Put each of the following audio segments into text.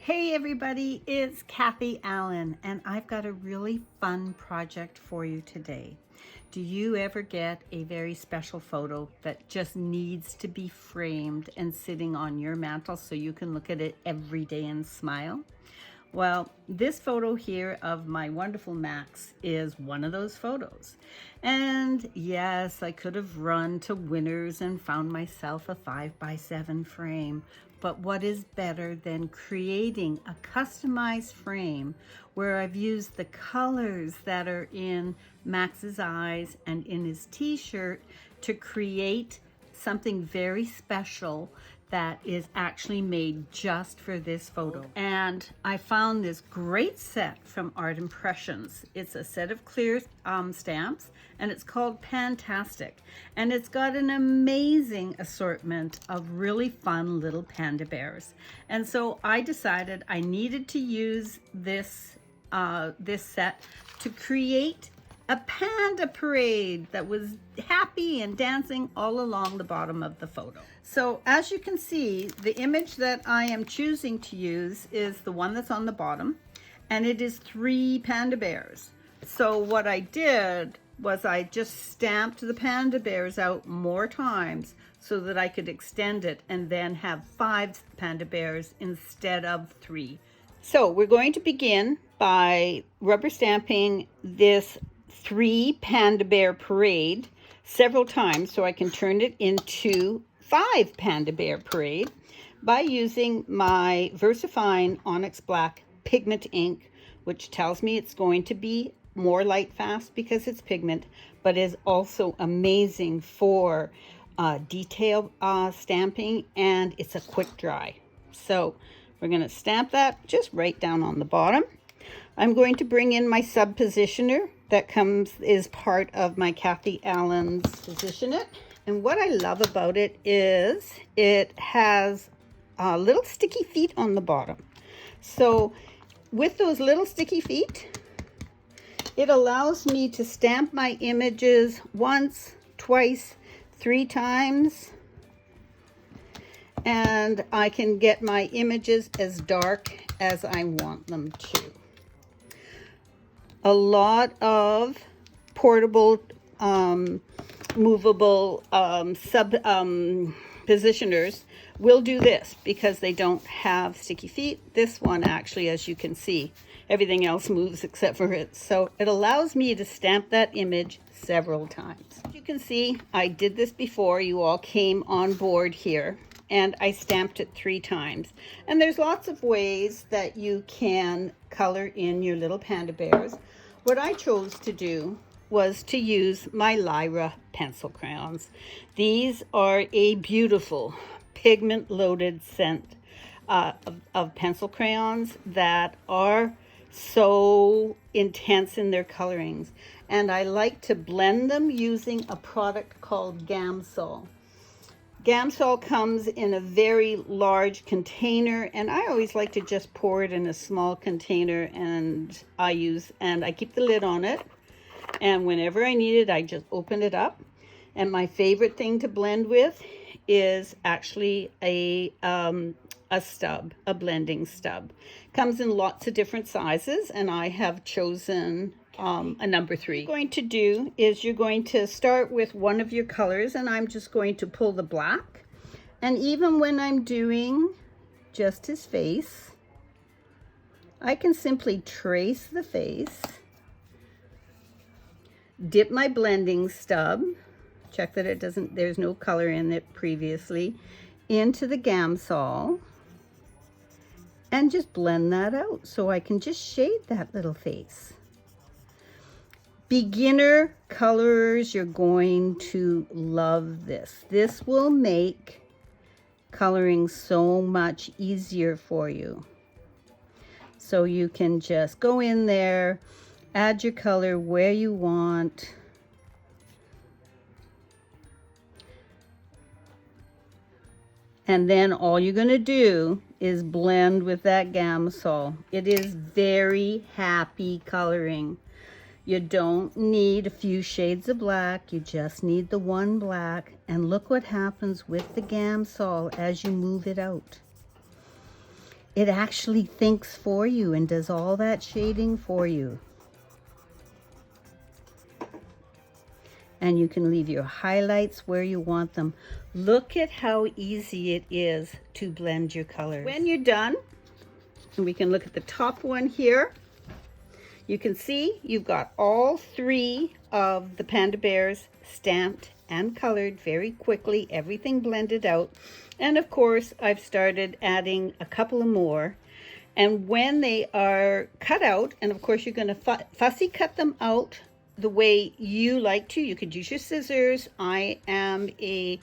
Hey everybody, it's Cathie Allan, and I've got a really fun project for you today. Do you ever get a very special photo that just needs to be framed and sitting on your mantle so you can look at it every day and smile? Well, this photo here of my wonderful Max is one of those photos. And yes, I could have run to Winners and found myself a 5x7 frame. But what is better than creating a customized frame where I've used the colors that are in Max's eyes and in his t-shirt to create something very special that is actually made just for this photo. And I found this great set from Art Impressions. It's a set of clear stamps, and it's called Fantastic. And it's got an amazing assortment of really fun little panda bears. And so I decided I needed to use this set to create a panda parade that was happy and dancing all along the bottom of the photo. So as you can see, the image that I am choosing to use is the one that's on the bottom, and it is 3 panda bears. So what I did was I just stamped the panda bears out more times so that I could extend it and then have 5 panda bears instead of 3. So we're going to begin by rubber stamping this 3 panda bear parade several times so I can turn it into 5 panda bear parade by using my VersaFine Onyx Black Pigment Ink, which tells me it's going to be more light fast because it's pigment, but is also amazing for detail stamping, and it's a quick dry. So we're going to stamp that just right down on the bottom. I'm going to bring in my sub positioner that is part of my Cathie Allan's Position It. And what I love about it is it has little sticky feet on the bottom. So with those little sticky feet, it allows me to stamp my images once, twice, 3 times. And I can get my images as dark as I want them to. A lot of portable, movable positioners will do this because they don't have sticky feet. This one actually, as you can see, everything else moves except for it. So it allows me to stamp that image several times. As you can see, I did this before you all came on board here, and I stamped it 3 times. And there's lots of ways that you can color in your little panda bears. What I chose to do was to use my LYRA pencil crayons. These are a beautiful pigment-loaded scent of pencil crayons that are so intense in their colorings. And I like to blend them using a product called Gamsol. Gamsol comes in a very large container, and I always like to just pour it in a small container, and I keep the lid on it, and whenever I need it I just open it up. And my favorite thing to blend with is actually a stub, a blending stub. Comes in lots of different sizes, and I have chosen a number 3. What you're going to do is you're going to start with one of your colors, and I'm just going to pull the black. And even when I'm doing just his face, I can simply trace the face, dip my blending stub, check that there's no color in it previously, into the Gamsol, and just blend that out so I can just shade that little face. Beginner colors, you're going to love this. This will make coloring so much easier for you. So you can just go in there, add your color where you want. And then all you're going to do is blend with that Gamsol. It is very happy coloring. You don't need a few shades of black, you just need the one black. And look what happens with the Gamsol as you move it out. it actually thinks for you and does all that shading for you. And you can leave your highlights where you want them. Look at how easy it is to blend your colors. When you're done, and we can look at the top one here, you can see you've got all three of the panda bears stamped and colored very quickly, everything blended out. And of course, I've started adding a couple of more. And when they are cut out, and of course you're going to fussy cut them out the way you like to. You could use your scissors. I am a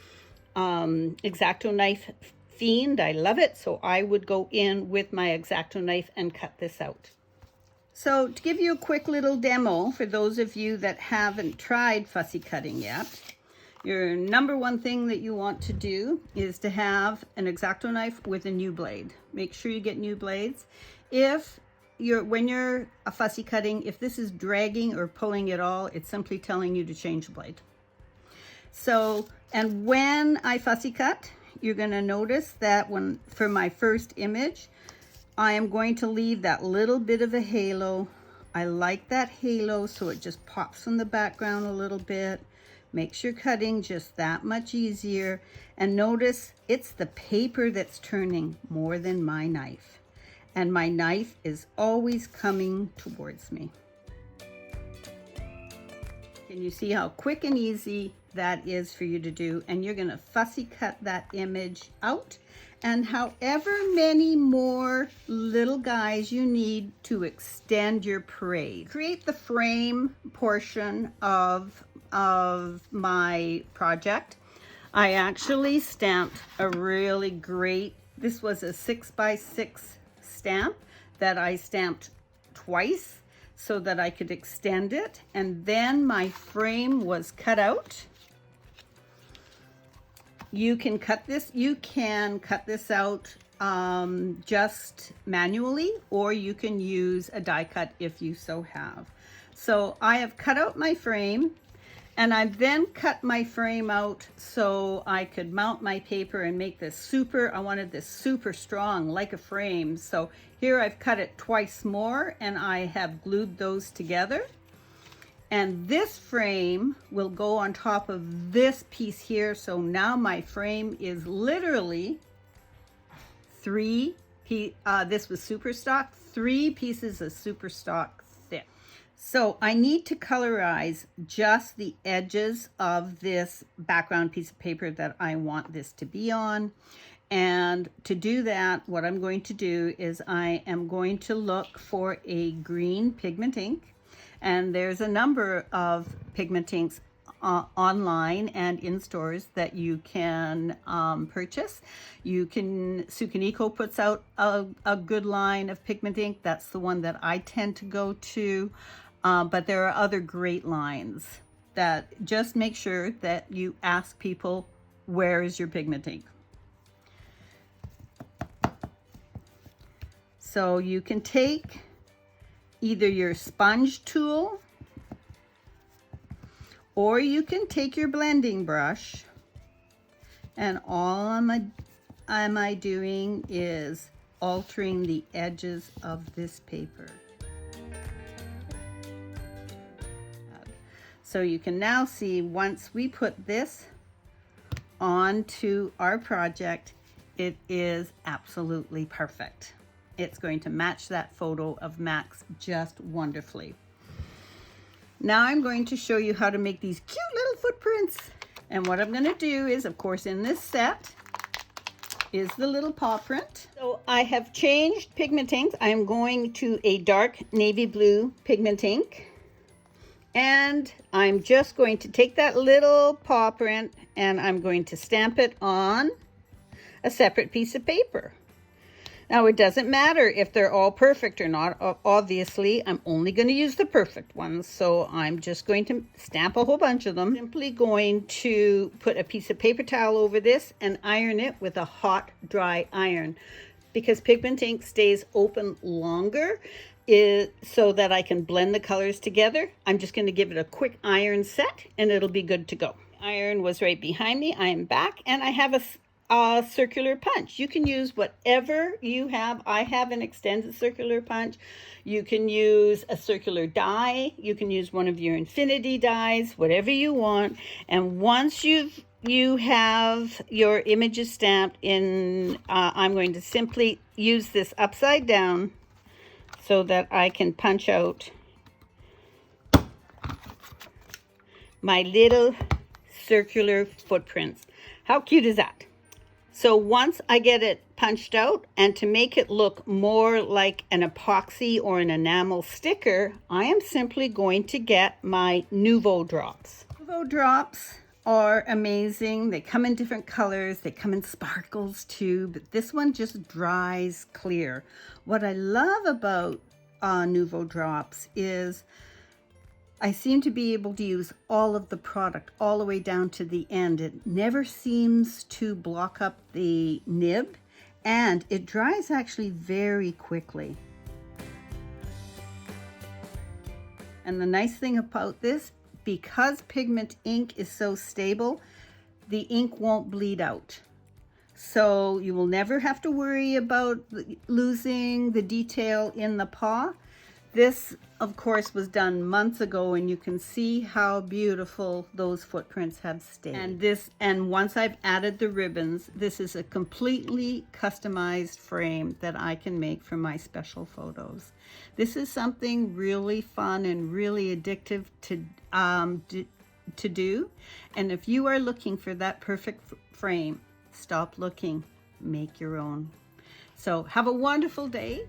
X-Acto knife fiend. I love it. So I would go in with my X-Acto knife and cut this out. So to give you a quick little demo for those of you that haven't tried fussy cutting yet, your number one thing that you want to do is to have an X-Acto knife with a new blade. Make sure you get new blades. When you're fussy cutting, if this is dragging or pulling at all, it's simply telling you to change the blade. So, and when I fussy cut, you're going to notice that for my first image, I am going to leave that little bit of a halo. I like that halo, so it just pops from the background a little bit. Makes your cutting just that much easier. And notice it's the paper that's turning more than my knife. And my knife is always coming towards me. Can you see how quick and easy that is for you to do? And you're gonna fussy cut that image out, and however many more little guys you need to extend your parade. Create the frame portion of my project. I actually stamped a really great, this was a 6x6 stamp that I stamped twice so that I could extend it, and then my frame was cut out. You can cut this out just manually, or you can use a die cut if you so have. So I have cut out my frame, and I've then cut my frame out so I could mount my paper and make this I wanted this super strong like a frame. So here I've cut it twice more, and I have glued those together. And this frame will go on top of this piece here. So now my frame is literally this was super stock, 3 pieces of super stock thick. So I need to colorize just the edges of this background piece of paper that I want this to be on. And to do that, what I'm going to do is I am going to look for a green pigment ink. And there's a number of pigment inks online and in stores that you can purchase. Tsukineko puts out a good line of pigment ink. That's the one that I tend to go to. But there are other great lines that just make sure that you ask people, where is your pigment ink? So you can take either your sponge tool, or you can take your blending brush, and all am I doing is altering the edges of this paper. So you can now see once we put this onto our project, it is absolutely perfect. It's going to match that photo of Max just wonderfully. Now I'm going to show you how to make these cute little footprints. And what I'm going to do is, of course, in this set is the little paw print. So I have changed pigment inks. I'm going to a dark navy blue pigment ink. And I'm just going to take that little paw print and I'm going to stamp it on a separate piece of paper. Now, it doesn't matter if they're all perfect or not. Obviously, I'm only going to use the perfect ones. So I'm just going to stamp a whole bunch of them. Simply going to put a piece of paper towel over this and iron it with a hot, dry iron. Because pigment ink stays open longer, so that I can blend the colors together, I'm just going to give it a quick iron set and it'll be good to go. Iron was right behind me. I am back, and I have circular punch. You can use whatever you have. I have an extended circular punch. You can use a circular die. You can use one of your infinity dies, whatever you want. And once you have your images stamped in, I'm going to simply use this upside down so that I can punch out my little circular footprints. How cute is that? So once I get it punched out, and to make it look more like an epoxy or an enamel sticker, I am simply going to get my Nuvo drops. Nuvo drops are amazing. They come in different colors. They come in sparkles too, but this one just dries clear. What I love about Nuvo drops is I seem to be able to use all of the product all the way down to the end. It never seems to block up the nib, and it dries actually very quickly. And the nice thing about this, because pigment ink is so stable, the ink won't bleed out. So you will never have to worry about losing the detail in the paw. This, of course, was done months ago, and you can see how beautiful those footprints have stayed. And once I've added the ribbons, this is a completely customized frame that I can make for my special photos. This is something really fun and really addictive to do. And if you are looking for that perfect frame, stop looking, make your own. So have a wonderful day.